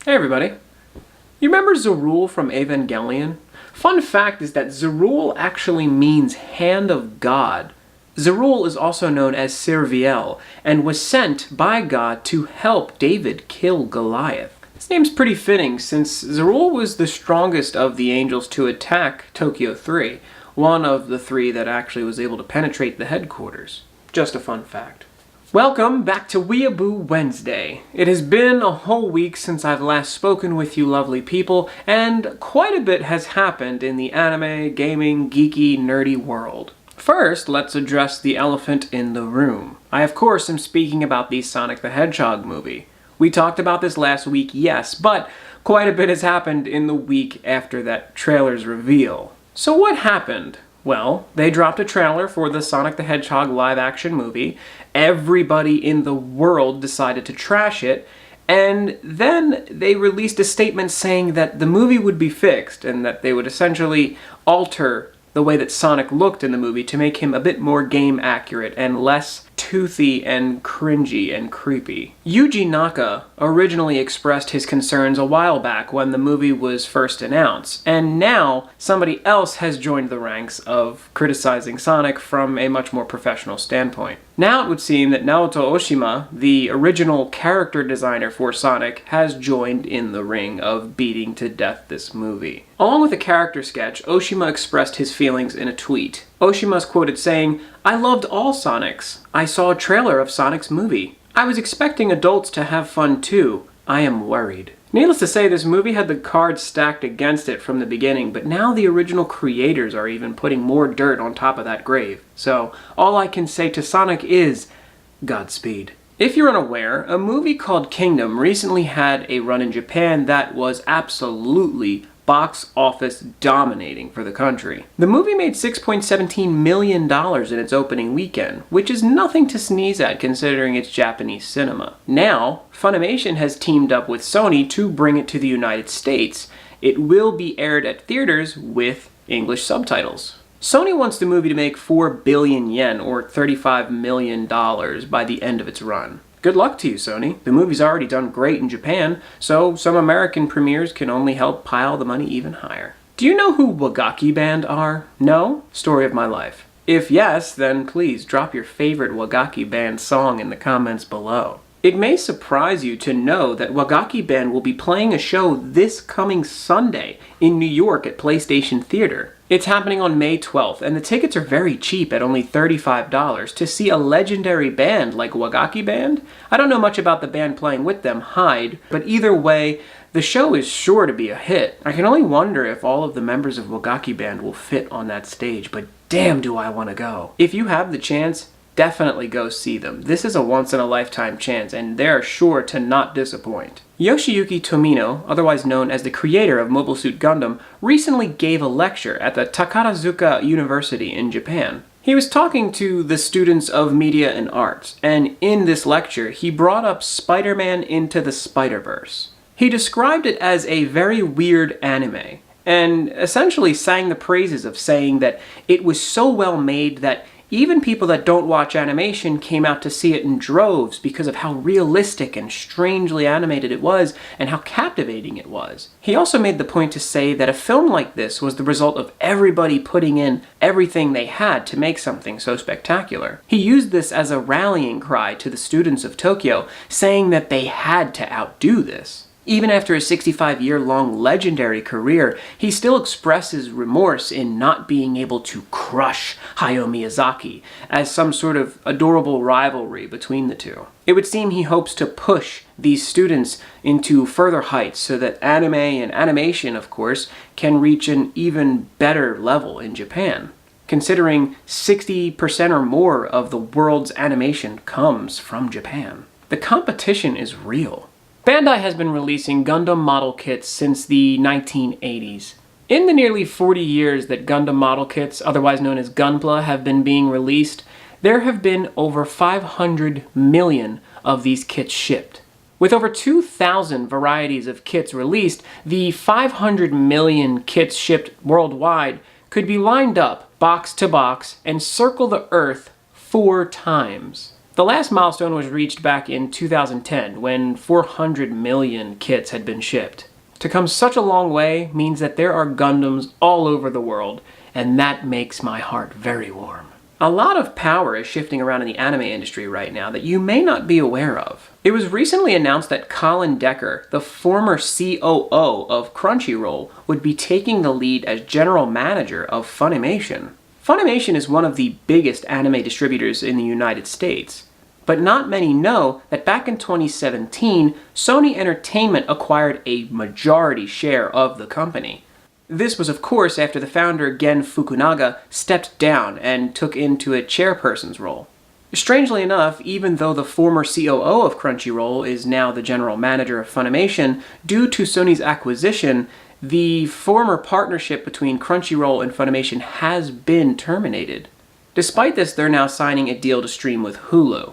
Hey everybody. You remember Zerul from Evangelion? Fun fact is that Zerul actually means Hand of God. Zerul is also known as Serviel and was sent by God to help David kill Goliath. This name's pretty fitting since Zerul was the strongest of the angels to attack Tokyo 3, one of the three that actually was able to penetrate the headquarters. Just a fun fact. Welcome back to Weeaboo Wednesday. It has been a whole week since I've last spoken with you lovely people, and quite a bit has happened in the anime, gaming, geeky, nerdy world. First, let's address the elephant in the room. I of course am speaking about the Sonic the Hedgehog movie. We talked about this last week, yes, but quite a bit has happened in the week after that trailer's reveal. So what happened? Well, they dropped a trailer for the Sonic the Hedgehog live-action movie. Everybody in the world decided to trash it, and then they released a statement saying that the movie would be fixed and that they would essentially alter the way that Sonic looked in the movie to make him a bit more game accurate and less toothy and cringy and creepy. Yuji Naka originally expressed his concerns a while back when the movie was first announced, and now somebody else has joined the ranks of criticizing Sonic from a much more professional standpoint. Now it would seem that Naoto Oshima, the original character designer for Sonic, has joined in the ring of beating to death this movie. Along with a character sketch, Oshima expressed his feelings in a tweet. Oshima's quoted saying, "I loved all Sonics. I saw a trailer of Sonic's movie. I was expecting adults to have fun too. I am worried." Needless to say, this movie had the cards stacked against it from the beginning, but now the original creators are even putting more dirt on top of that grave. So, all I can say to Sonic is, Godspeed. If you're unaware, a movie called Kingdom recently had a run in Japan that was absolutely box office dominating for the country. The movie made $6.17 million in its opening weekend, which is nothing to sneeze at considering it's Japanese cinema. Now, Funimation has teamed up with Sony to bring it to the United States. It will be aired at theaters with English subtitles. Sony wants the movie to make 4 billion yen, or $35 million, by the end of its run. Good luck to you, Sony. The movie's already done great in Japan, so some American premieres can only help pile the money even higher. Do you know who Wagaki Band are? No? Story of my life. If yes, then please drop your favorite Wagaki Band song in the comments below. It may surprise you to know that Wagaki Band will be playing a show this coming Sunday in New York at PlayStation Theater. It's happening on May 12th, and the tickets are very cheap at only $35 to see a legendary band like Wagaki Band. I don't know much about the band playing with them, Hyde, but either way, the show is sure to be a hit. I can only wonder if all of the members of Wagaki Band will fit on that stage, but damn do I want to go. If you have the chance, definitely go see them. This is a once-in-a-lifetime chance, and they're sure to not disappoint. Yoshiyuki Tomino, otherwise known as the creator of Mobile Suit Gundam, recently gave a lecture at the Takarazuka University in Japan. He was talking to the students of media and arts, and in this lecture, he brought up Spider-Man Into the Spider-Verse. He described it as a very weird anime, and essentially sang the praises of saying that it was so well made that even people that don't watch animation came out to see it in droves because of how realistic and strangely animated it was and how captivating it was. He also made the point to say that a film like this was the result of everybody putting in everything they had to make something so spectacular. He used this as a rallying cry to the students of Tokyo, saying that they had to outdo this. Even after a 65-year-long legendary career, he still expresses remorse in not being able to crush Hayao Miyazaki as some sort of adorable rivalry between the two. It would seem he hopes to push these students into further heights so that anime and animation, of course, can reach an even better level in Japan, considering 60% or more of the world's animation comes from Japan. The competition is real. Bandai has been releasing Gundam model kits since the 1980s. In the nearly 40 years that Gundam model kits, otherwise known as Gunpla, have been being released, there have been over 500 million of these kits shipped. With over 2,000 varieties of kits released, the 500 million kits shipped worldwide could be lined up box to box and circle the Earth 4 times. The last milestone was reached back in 2010 when 400 million kits had been shipped. To come such a long way means that there are Gundams all over the world, and that makes my heart very warm. A lot of power is shifting around in the anime industry right now that you may not be aware of. It was recently announced that Colin Decker, the former COO of Crunchyroll, would be taking the lead as general manager of Funimation. Funimation is one of the biggest anime distributors in the United States. But not many know that back in 2017, Sony Entertainment acquired a majority share of the company. This was, of course, after the founder Gen Fukunaga stepped down and took into a chairperson's role. Strangely enough, even though the former COO of Crunchyroll is now the general manager of Funimation, due to Sony's acquisition, the former partnership between Crunchyroll and Funimation has been terminated. Despite this, they're now signing a deal to stream with Hulu.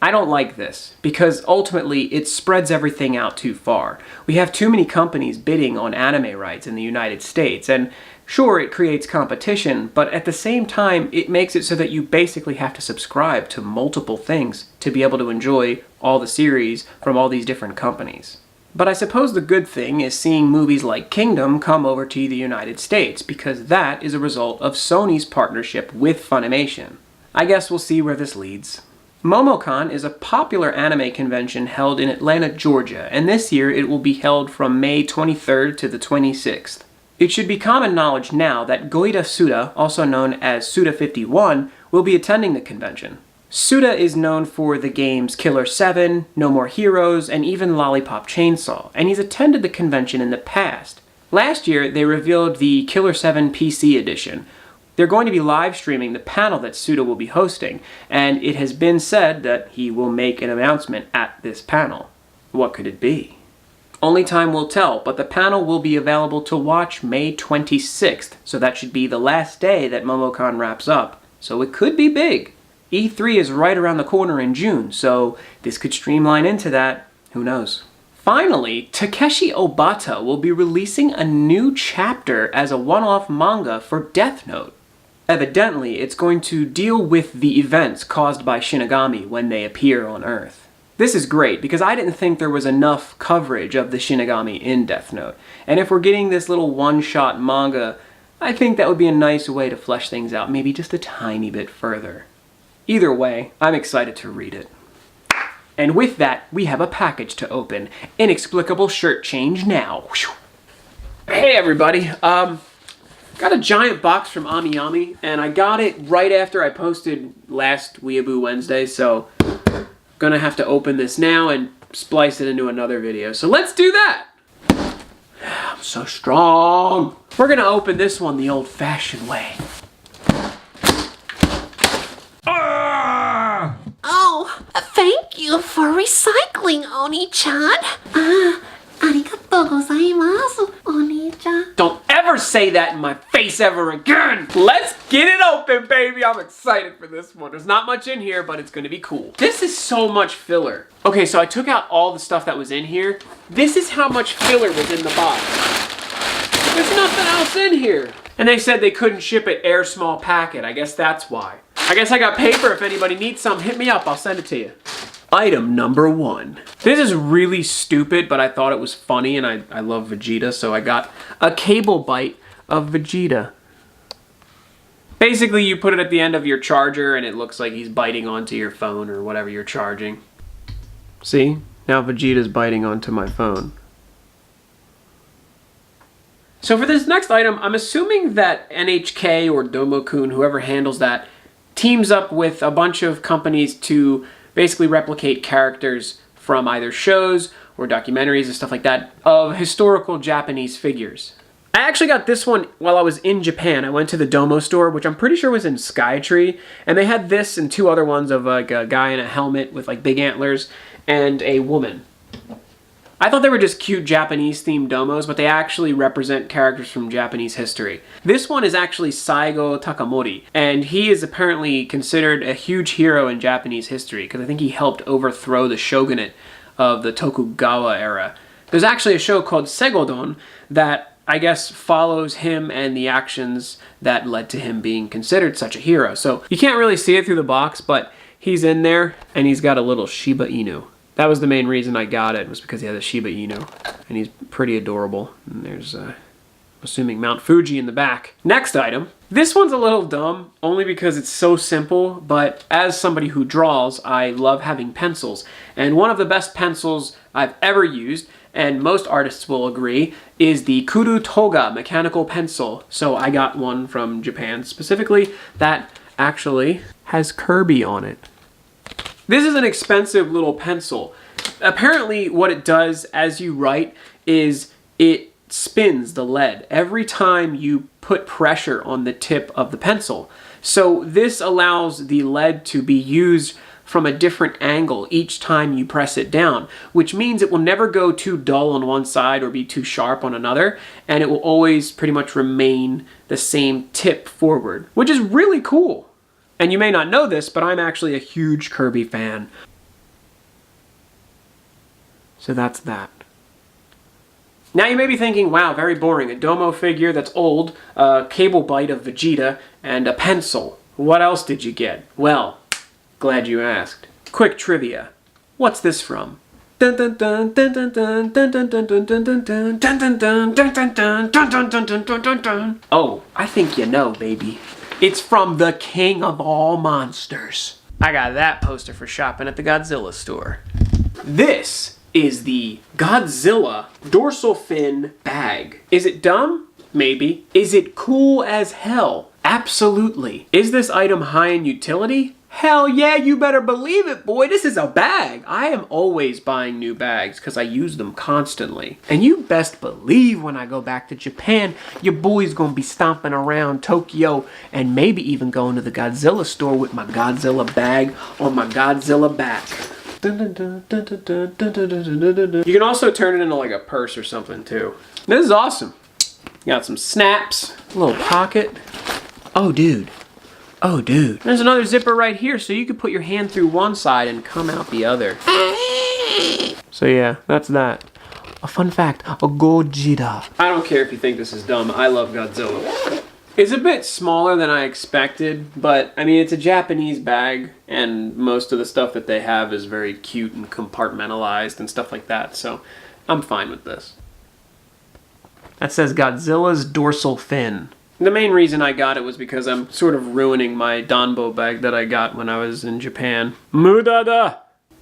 I don't like this, because ultimately it spreads everything out too far. We have too many companies bidding on anime rights in the United States, and sure, it creates competition, but at the same time, it makes it so that you basically have to subscribe to multiple things to be able to enjoy all the series from all these different companies. But I suppose the good thing is seeing movies like Kingdom come over to the United States, because that is a result of Sony's partnership with Funimation. I guess we'll see where this leads. MomoCon is a popular anime convention held in Atlanta, Georgia, and this year it will be held from May 23rd to the 26th. It should be common knowledge now that Goida Suda, also known as Suda51, will be attending the convention. Suda is known for the games Killer 7, No More Heroes, and even Lollipop Chainsaw, and he's attended the convention in the past. Last year, they revealed the Killer 7 PC edition. They're going to be live streaming the panel that Suda will be hosting, and it has been said that he will make an announcement at this panel. What could it be? Only time will tell, but the panel will be available to watch May 26th, so that should be the last day that MomoCon wraps up. So it could be big. E3 is right around the corner in June, so this could streamline into that. Who knows? Finally, Takeshi Obata will be releasing a new chapter as a one-off manga for Death Note. Evidently, it's going to deal with the events caused by Shinigami when they appear on Earth. This is great, because I didn't think there was enough coverage of the Shinigami in Death Note. And if we're getting this little one-shot manga, I think that would be a nice way to flesh things out, maybe just a tiny bit further. Either way, I'm excited to read it. And with that, we have a package to open. Inexplicable shirt change now. Hey everybody, got a giant box from AmiYami, and I got it right after I posted last Weeaboo Wednesday, so gonna have to open this now and splice it into another video. So let's do that! I'm so strong! We're gonna open this one the old-fashioned way. Oh, thank you for recycling, Oni-chan. Arigatou gozaimasu, Oni-chan. Don't ever say that in my face ever again! Let's get it open, baby! I'm excited for this one. There's not much in here, but it's gonna be cool. This is so much filler. Okay, so I took out all the stuff that was in here. This is how much filler was in the box. There's nothing else in here. And they said they couldn't ship it air small packet. I guess that's why. I guess I got paper. If anybody needs some, hit me up. I'll send it to you. Item number 1. This is really stupid, but I thought it was funny, and I love Vegeta, so I got a cable bite of Vegeta. Basically, you put it at the end of your charger, and it looks like he's biting onto your phone or whatever you're charging. See? Now Vegeta's biting onto my phone. So for this next item, I'm assuming that NHK or Domokun, whoever handles that, teams up with a bunch of companies to basically replicate characters from either shows or documentaries and stuff like that of historical Japanese figures. I actually got this one while I was in Japan. I went to the Domo store, which I'm pretty sure was in Skytree, and they had this and 2 other ones of like a guy in a helmet with like big antlers and a woman. I thought they were just cute Japanese-themed domos, but they actually represent characters from Japanese history. This one is actually Saigo Takamori, and he is apparently considered a huge hero in Japanese history, because I think he helped overthrow the shogunate of the Tokugawa era. There's actually a show called Segodon that I guess follows him and the actions that led to him being considered such a hero. So you can't really see it through the box, but He's in there, and he's got a little Shiba Inu. That was the main reason I got it, was because he had a Shiba Inu. And he's pretty adorable. And there's, assuming Mount Fuji in the back. Next item. This one's a little dumb, only because it's so simple, but as somebody who draws, I love having pencils. And one of the best pencils I've ever used, and most artists will agree, is the Kuru Toga mechanical pencil. So I got one from Japan specifically that actually has Kirby on it. This is an expensive little pencil. Apparently what it does as you write is it spins the lead every time you put pressure on the tip of the pencil. So this allows the lead to be used from a different angle each time you press it down, which means it will never go too dull on one side or be too sharp on another, and it will always pretty much remain the same tip forward, which is really cool. And you may not know this, but I'm actually a huge Kirby fan. So that's that. Now you may be thinking, wow, very boring. A Domo figure that's old, a cable bite of Vegeta, and a pencil. What else did you get? Well, glad you asked. Quick trivia. What's this from? Oh, I think you know, baby. It's from the King of All Monsters. I got that poster for shopping at the Godzilla store. This is the Godzilla dorsal fin bag. Is it dumb? Maybe. Is it cool as hell? Absolutely. Is this item high in utility? Hell yeah, you better believe it, boy. This is a bag. I am always buying new bags because I use them constantly. And you best believe when I go back to Japan, your boy's gonna be stomping around Tokyo and maybe even going to the Godzilla store with my Godzilla bag on my Godzilla back. You can also turn it into like a purse or something too. This is awesome. Got some snaps, a little pocket. Oh, dude. Oh, dude. There's another zipper right here, so you could put your hand through one side and come out the other. So yeah, that's that. A fun fact, a Gojira. I don't care if you think this is dumb, I love Godzilla. It's a bit smaller than I expected, but I mean, it's a Japanese bag, and most of the stuff that they have is very cute and compartmentalized and stuff like that, so I'm fine with this. That says Godzilla's dorsal fin. The main reason I got it was because I'm sort of ruining my Danbo bag that I got when I was in Japan. Mudada!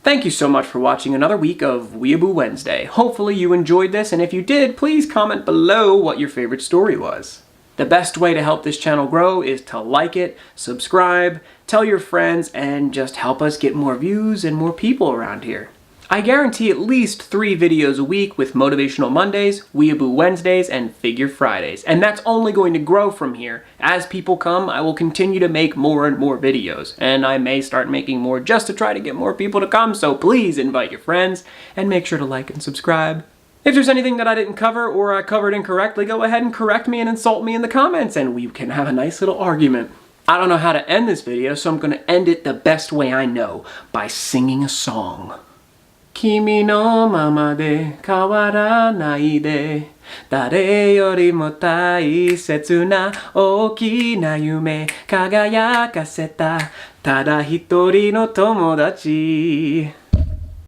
Thank you so much for watching another week of Weeaboo Wednesday. Hopefully you enjoyed this, and if you did, please comment below what your favorite story was. The best way to help this channel grow is to like it, subscribe, tell your friends, and just help us get more views and more people around here. I guarantee at least 3 videos a week with Motivational Mondays, Weeaboo Wednesdays, and Figure Fridays. And that's only going to grow from here. As people come, I will continue to make more and more videos. And I may start making more just to try to get more people to come, so please invite your friends, and make sure to like and subscribe. If there's anything that I didn't cover or I covered incorrectly, go ahead and correct me and insult me in the comments, and we can have a nice little argument. I don't know how to end this video, so I'm going to end it the best way I know, by singing a song. Kimi no mama de kawaranai de Dare yorimo taisetsu na oki na yume kagayakaseta Tada hitori no tomodachi